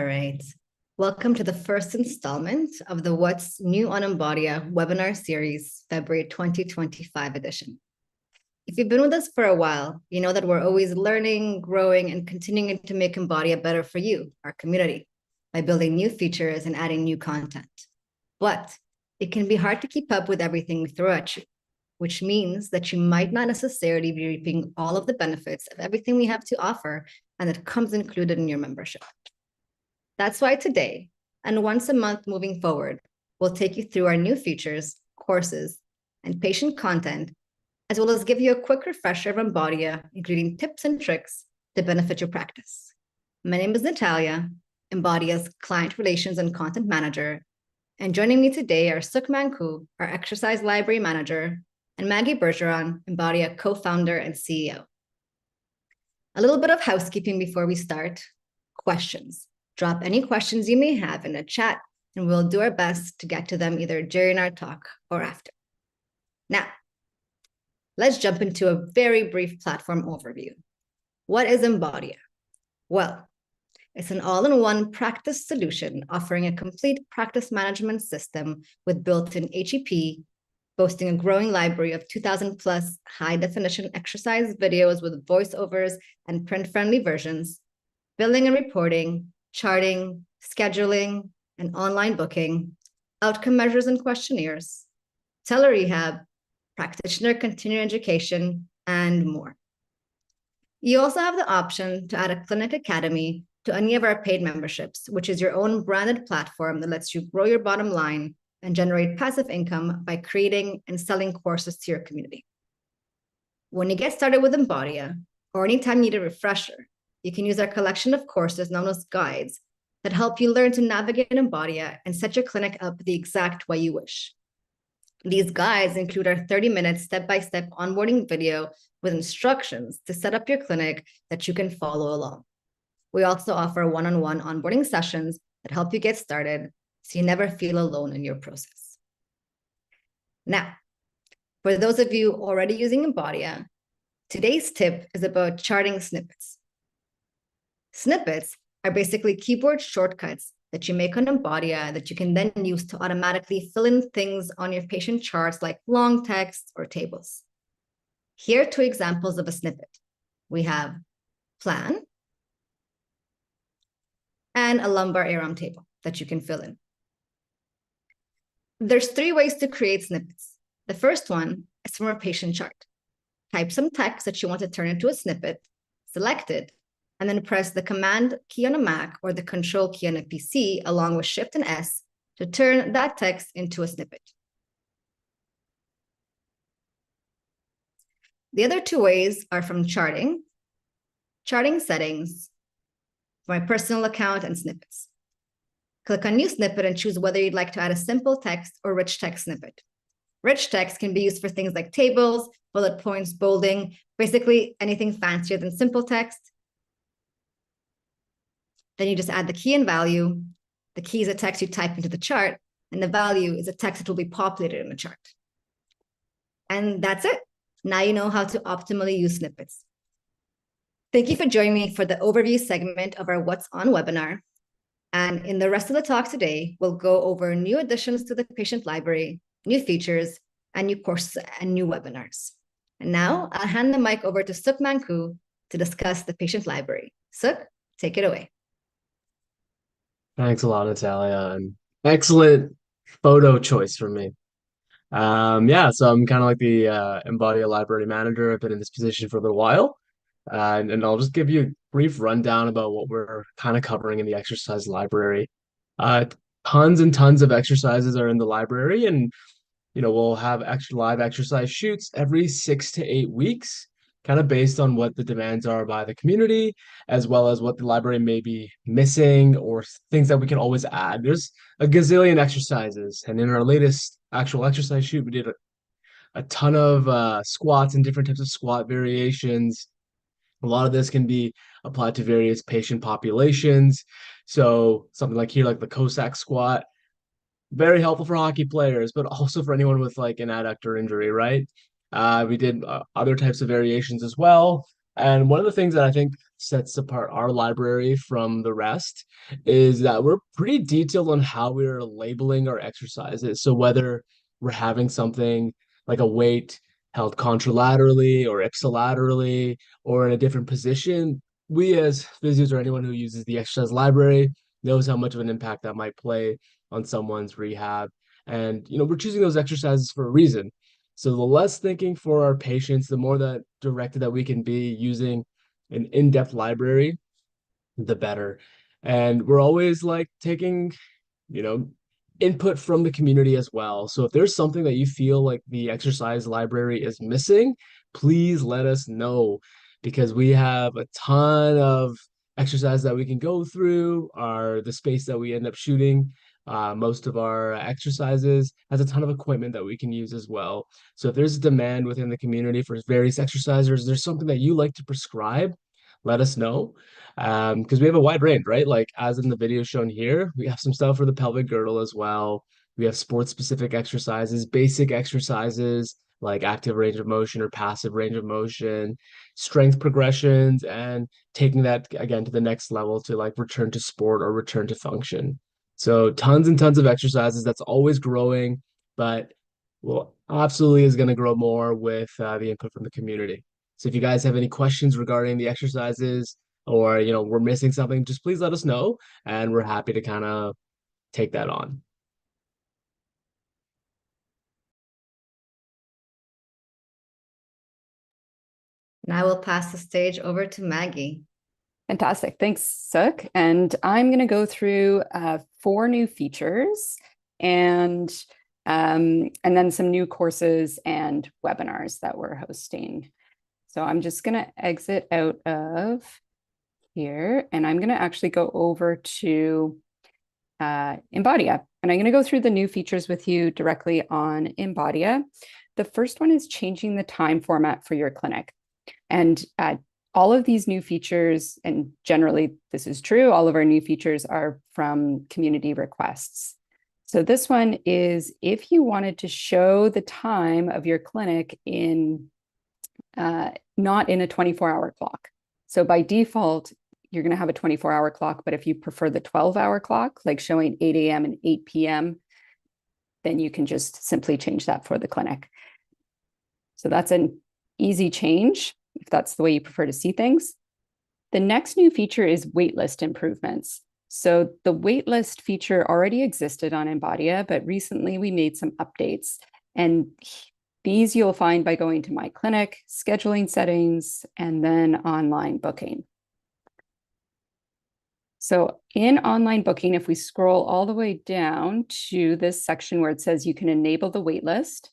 right. Welcome to the first installment of the What's New on Embodia webinar series, February 2025 edition. If you've been with us for a while, you know that we're always learning, growing, and continuing to make Embodia better for you, our community, by building new features and adding new content. But it can be hard to keep up with everything we throw at you, which means that you might not necessarily be reaping all of the benefits of everything we have to offer and that comes included in your membership. That's why today, and once a month moving forward, we'll take you through our new features, courses, and patient content, as well as give you a quick refresher of Embodia, including tips and tricks to benefit your practice. My name is Natalia, Embodia's Client Relations and Content Manager, and joining me today are Suk Manku, our Exercise Library Manager, and Maggie Bergeron, Embodia Co-Founder and CEO. A little bit of housekeeping before we start. Questions. Drop any questions you may have in the chat, and we'll do our best to get to them either during our talk or after. Now, let's jump into a very brief platform overview. What is Embodia? Well, it's an all-in-one practice solution offering a complete practice management system with built-in HEP, boasting a growing library of 2,000 plus high-definition exercise videos with voiceovers and print-friendly versions, billing and reporting, charting, scheduling, and online booking, outcome measures and questionnaires, telerehab, practitioner continuing education, and more. You also have the option to add a clinic academy to any of our paid memberships, which is your own branded platform that lets you grow your bottom line and generate passive income by creating and selling courses to your community. When you get started with Embodia, or anytime you need a refresher, you can use our collection of courses known as guides that help you learn to navigate Embodia and set your clinic up the exact way you wish. These guides include our 30-minute step-by-step onboarding video with instructions to set up your clinic that you can follow along. We also offer one-on-one onboarding sessions that help you get started so you never feel alone in your process. Now, for those of you already using Embodia, today's tip is about charting snippets. Snippets are basically keyboard shortcuts that you make on Embodia that you can then use to automatically fill in things on your patient charts like long text or tables. Here are two examples of a snippet. We have plan and a lumbar ARM table that you can fill in. There's three ways to create snippets. The first one is from a patient chart. Type some text that you want to turn into a snippet, select it, and then press the Command key on a Mac or the Control key on a PC along with Shift and S to turn that text into a snippet. The other two ways are from charting settings, my personal account, and snippets. Click on New Snippet and choose whether you'd like to add a simple text or rich text snippet. Rich text can be used for things like tables, bullet points, bolding, basically anything fancier than simple text. Then you just add the key and value. The key is a text you type into the chart, and the value is a text that will be populated in the chart. And that's it. Now you know how to optimally use snippets. Thank you for joining me for the overview segment of our What's On webinar. And in the rest of the talk today, we'll go over new additions to the patient library, new features, and new courses and new webinars. And now I'll hand the mic over to Suk Manku to discuss the patient library. Suk, take it away. Thanks a lot, Natalia. And excellent photo choice for me. So I'm kind of like the Embodia library manager. I've been in this position for a little while. And I'll just give you a brief rundown about what we're kind of covering in the exercise library. Uh, Tons and tons of exercises are in the library, and we'll have live exercise shoots every 6 to 8 weeks, kind of based on what the demands are by the community, as well as what the library may be missing or things that we can always add. There's a gazillion exercises, and in our latest actual exercise shoot, we did a ton of squats and different types of squat variations. A lot of this can be applied to various patient populations. So something like here, like the Cossack squat, very helpful for hockey players, but also for anyone with like an adductor injury, right? We did other types of variations as well. And one of the things that I think sets apart our library from the rest is that we're pretty detailed on how we're labeling our exercises. So whether we're having something like a weight held contralaterally or ipsilaterally or in a different position, we as physios or anyone who uses the exercise library knows how much of an impact that might play on someone's rehab. And, we're choosing those exercises for a reason. So the less thinking for our patients, the more that directed that we can be using an in-depth library, the better. And we're always like taking, you know, input from the community as well. So if there's something that you feel like the exercise library is missing, please let us know because we have a ton of exercise that we can go through, are the space that we end up shooting. Most of our exercises has a ton of equipment that we can use as well. So if there's a demand within the community for various exercises, there's something that you like to prescribe, let us know. Because we have a wide range, right? Like as in the video shown here, we have some stuff for the pelvic girdle as well. We have sports specific exercises, basic exercises like active range of motion or passive range of motion, strength progressions, and taking that again to the next level to like return to sport or return to function. So tons and tons of exercises that's always growing, but well, absolutely is going to grow more with the input from the community. So if you guys have any questions regarding the exercises or we're missing something, just please let us know and we're happy to kind of take that on. And I will pass the stage over to Maggie. Fantastic. Thanks, Suk. And I'm going to go through 4 new features and then some new courses and webinars that we're hosting. So I'm just going to exit out of here, and I'm going to actually go over to Embodia. And I'm going to go through the new features with you directly on Embodia. The first one is changing the time format for your clinic. And all of these new features, and generally this is true, all of our new features are from community requests. So this one is if you wanted to show the time of your clinic in not in a 24-hour clock. So by default, you're going to have a 24-hour clock, but if you prefer the 12-hour clock, like showing 8 a.m. and 8 p.m., then you can just simply change that for the clinic. So that's an easy change if that's the way you prefer to see things. The next new feature is waitlist improvements. So the waitlist feature already existed on Embodia, but recently we made some updates. And these you'll find by going to My Clinic, scheduling settings, and then online booking. So in online booking, if we scroll all the way down to this section where it says you can enable the waitlist,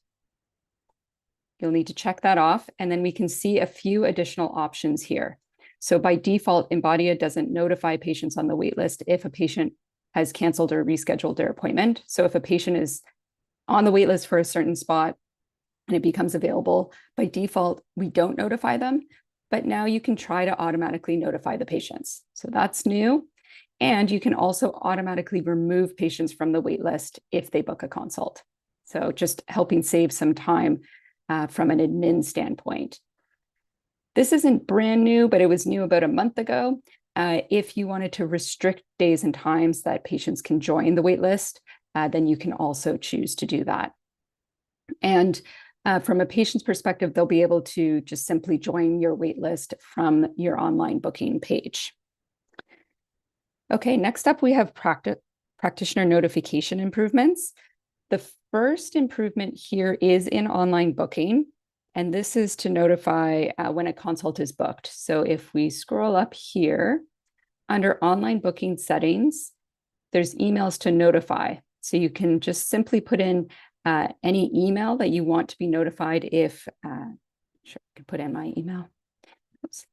you'll need to check that off, and then we can see a few additional options here. So by default, Embodia doesn't notify patients on the waitlist if a patient has canceled or rescheduled their appointment. So if a patient is on the waitlist for a certain spot and it becomes available, by default, we don't notify them, but now you can try to automatically notify the patients. So that's new. And you can also automatically remove patients from the waitlist if they book a consult. So just helping save some time from an admin standpoint. This isn't brand new, but it was new about a month ago. If you wanted to restrict days and times that patients can join the waitlist, then you can also choose to do that. And from a patient's perspective, they'll be able to just simply join your waitlist from your online booking page. Okay, next up, we have practitioner notification improvements. The first improvement here is in online booking, and this is to notify when a consult is booked. So if we scroll up here, under online booking settings, there's emails to notify. So you can just simply put in any email that you want to be notified if, sure, I can put in my email. Oops.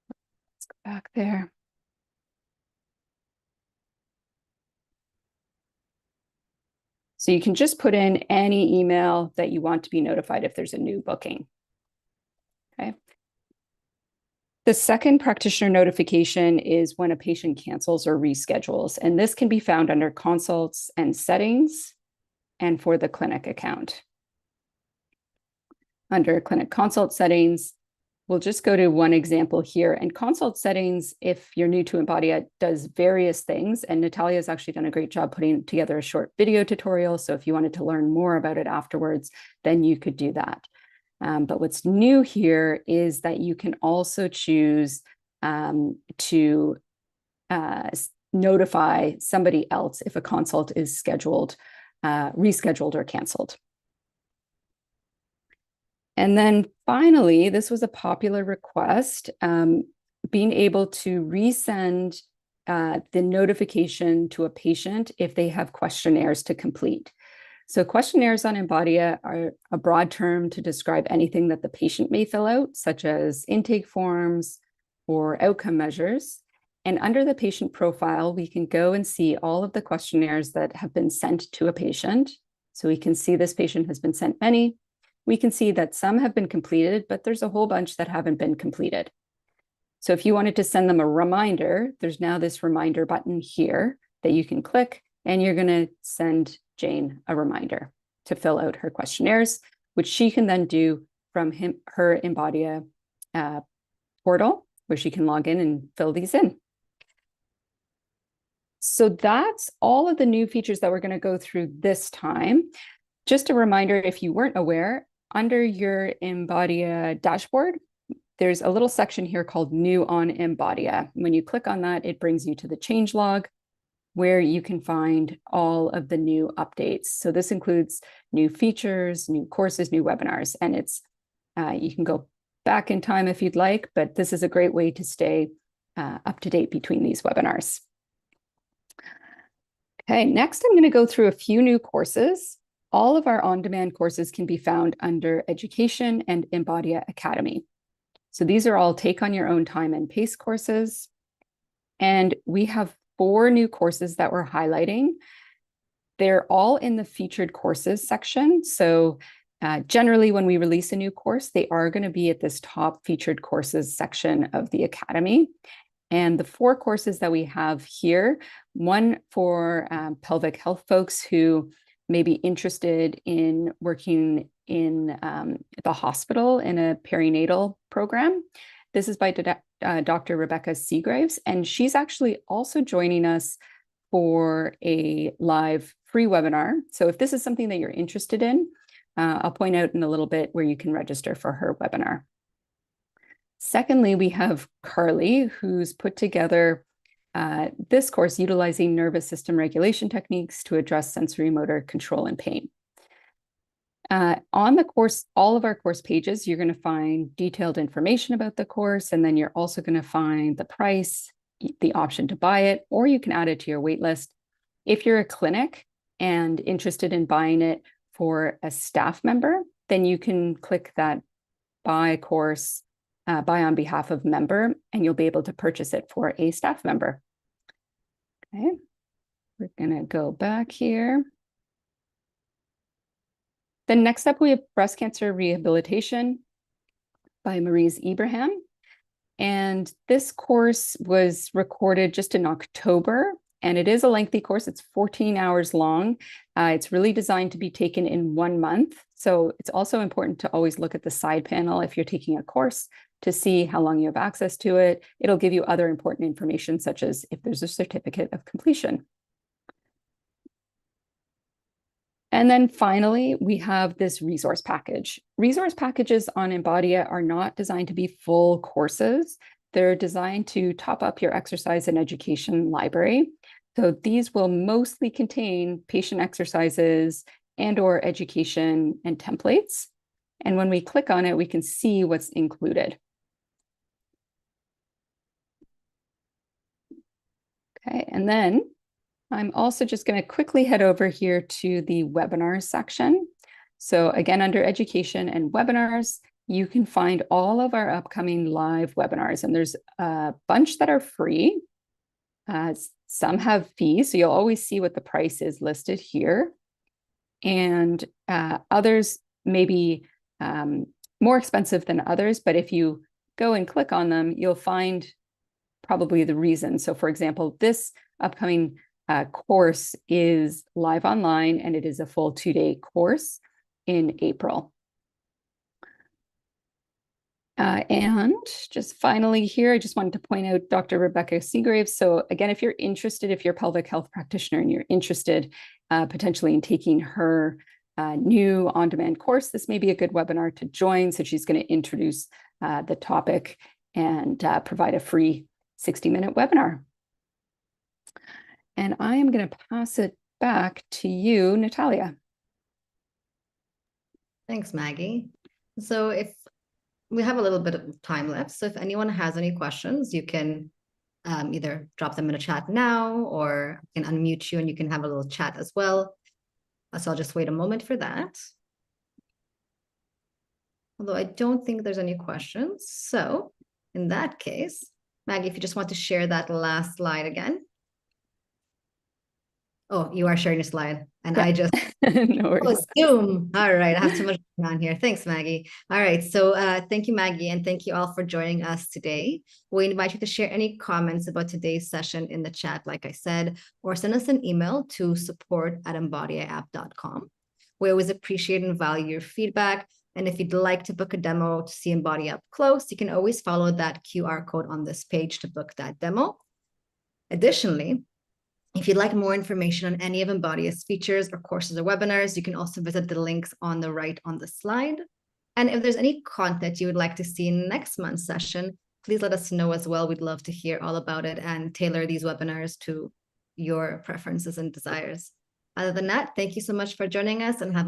Let's go back there. So you can just put in any email that you want to be notified if there's a new booking. Okay. The second practitioner notification is when a patient cancels or reschedules, and this can be found under consults and settings and for the clinic account. Under clinic consult settings, we'll just go to one example here. And consult settings, if you're new to Embodia, does various things. And Natalia has actually done a great job putting together a short video tutorial. So if you wanted to learn more about it afterwards, then you could do that. But what's new here is that you can also choose to notify somebody else if a consult is scheduled, rescheduled, or canceled. And then finally, this was a popular request, being able to resend the notification to a patient if they have questionnaires to complete. So questionnaires on Embodia are a broad term to describe anything that the patient may fill out, such as intake forms or outcome measures. And under the patient profile, we can go and see all of the questionnaires that have been sent to a patient. So we can see this patient has been sent many. We can see that some have been completed, but there's a whole bunch that haven't been completed. So if you wanted to send them a reminder, there's now this reminder button here that you can click, and you're going to send Jane a reminder to fill out her questionnaires, which she can then do from her Embodia portal, where she can log in and fill these in. So that's all of the new features that we're going to go through this time. Just a reminder, if you weren't aware, under your Embodia dashboard, there's a little section here called New on Embodia. When you click on that, it brings you to the changelog, where you can find all of the new updates. So this includes new features, new courses, new webinars, and it's you can go back in time if you'd like, but this is a great way to stay up to date between these webinars. Okay, next I'm going to go through a few new courses. All of our on-demand courses can be found under Education and Embodia Academy. So these are all take on your own time and pace courses. And we have 4 new courses that we're highlighting. They're all in the featured courses section. So generally when we release a new course, they are going to be at this top featured courses section of the Academy. And the 4 courses that we have here, one for pelvic health folks who may be interested in working in the hospital in a perinatal program. This is by Dr. Rebecca Seagraves, and she's actually also joining us for a live free webinar. So if this is something that you're interested in, I'll point out in a little bit where you can register for her webinar. Secondly, we have Carly, who's put together this course utilizing nervous system regulation techniques to address sensory motor control and pain. On the course, all of our course pages, you're going to find detailed information about the course, and then you're also going to find the price, the option to buy it, or you can add it to your wait list. If you're a clinic and interested in buying it for a staff member, then you can click that buy course, buy on behalf of member, and you'll be able to purchase it for a staff member. Okay, we're going to go back here. Then next up, we have Breast Cancer Rehabilitation by Maryse Ibrahim. And this course was recorded just in October, and it is a lengthy course. It's 14 hours long. It's really designed to be taken in 1 month. So it's also important to always look at the side panel if you're taking a course to see how long you have access to it. It'll give you other important information, such as if there's a certificate of completion. And then finally, we have this resource package. Resource packages on Embodia are not designed to be full courses. They're designed to top up your exercise and education library. So these will mostly contain patient exercises and/or education and templates. And when we click on it, we can see what's included. Okay, and then I'm also just going to quickly head over here to the webinars section. So again, under education and webinars, you can find all of our upcoming live webinars, and there's a bunch that are free. Some have fees, so you'll always see what the price is listed here. And others may be more expensive than others, but if you go and click on them, you'll find probably the reason. So for example, this upcoming course is live online, and it is a full 2-day course in April. And just finally here, I just wanted to point out Dr. Rebecca Seagraves. So again, if you're interested, if you're a pelvic health practitioner and you're interested potentially in taking her new on-demand course, this may be a good webinar to join. So she's going to introduce the topic and provide a free 60-minute webinar. And I am going to pass it back to you, Natalia. Thanks, Maggie. So if we have a little bit of time left, so if anyone has any questions, you can either drop them in a chat now, or I can unmute you and you can have a little chat as well. So I'll just wait a moment for that. Although I don't think there's any questions. So in that case, Maggie, if you just want to share that last slide again. Oh, you are sharing a slide, and Yeah. I just No worries. oh, Zoom. All right, I have too much going on here. Thanks, Maggie. All right, so thank you, Maggie, and thank you all for joining us today. We invite you to share any comments about today's session in the chat, like I said, or send us an email to support@embodiaapp.com. We always appreciate and value your feedback. And if you'd like to book a demo to see Embodia up close, you can always follow that QR code on this page to book that demo. Additionally, if you'd like more information on any of Embodia's features or courses or webinars, you can also visit the links on the right on the slide. And if there's any content you would like to see in next month's session, please let us know as well. We'd love to hear all about it and tailor these webinars to your preferences and desires. Other than that, thank you so much for joining us, and have